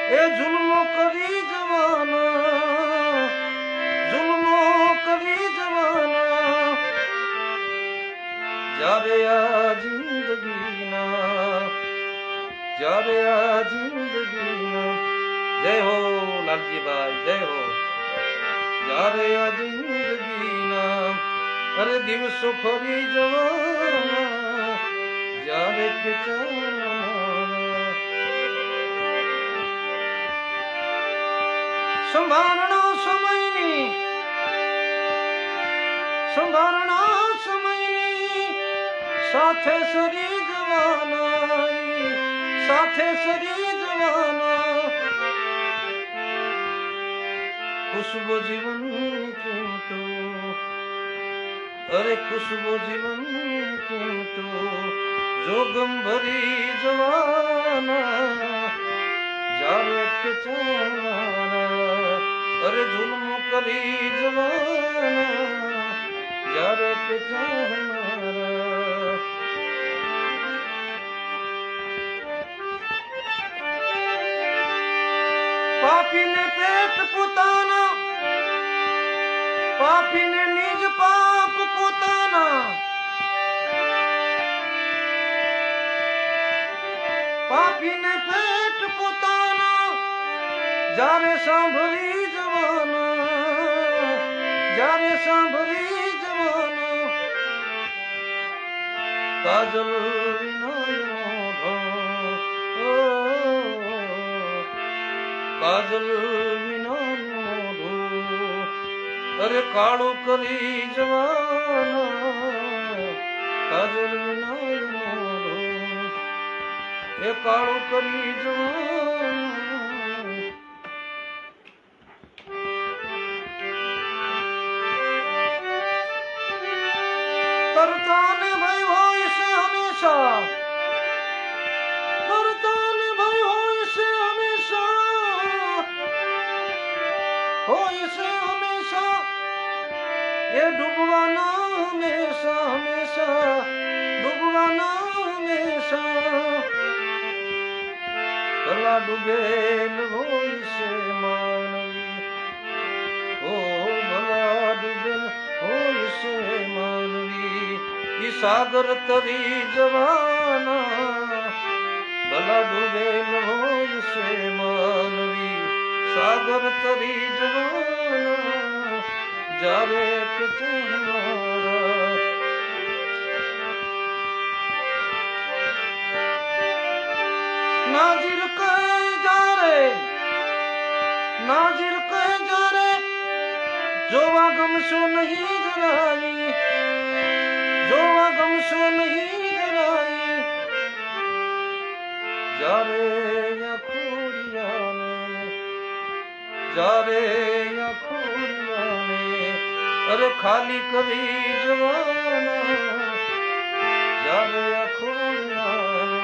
એ જુલ્મો કરી જવાના, જુલ્મો કરી જવાના, જ્યારે આ જિંદગીના, જ્યારે આ જિંદગીના, જય હો લાલજીભાઈ જય હો, જ્યારે આ જિંદગીના અરે દિવસો ફરી જવાના, જ્યારે કે ચાલના સંભારણા સમયની, સંભારણા સમયની સાથે સરી જવાના, સાથે સરી જવાના, ખુશબો જીવનની કિંમતો, અરે ખુશબો જીવનની કિંમતો જોગમ ભરી જવાના, જ્યારે કે ચાલના અરે જુલ્મ કરી જવાના, જ્યારે કે ચાલના પાપીને પેટ પોતાના, પાપીને નિજ પાપ પોતાના, પાપીને પેટ પોતાના જ્યારે સાંભળી જવાના, જ્યારે સાંભળી જવાના, કાજલ વિના કાજલ વિના અરે કાળું કરી જવાના, કાજલ વિના એ કાળું કરી જવાના, કરતાને ભય હોય છે હંમેશા, કરતાને ભય હોય છે હંમેશા, હોય છે હંમેશા એ ડૂબવાના હંમેશા, હંમેશા ડૂબવાના હંમેશા, કલા ડૂબેલ હોય છે માનવી, ઓ ભલા ડૂબેલ હોય છે માનવી, ઈ સાગર તરી જવાના, ભલા ડૂબેલ હોય છે માનવી, સાગર તરી જવાના, જ્યારે કે ચાલના નાજીર કહે જ્યારે, નાજીર કહે જ્યારે જોવા ગમશો નહીં જરાય, જોવા ગમશો નહીં જરાય, જ્યારે ખોડિયાને, જ્યારે ખોડિયાને અરે ખાલી કરી જવાના, જ્યારે ખોડિયાને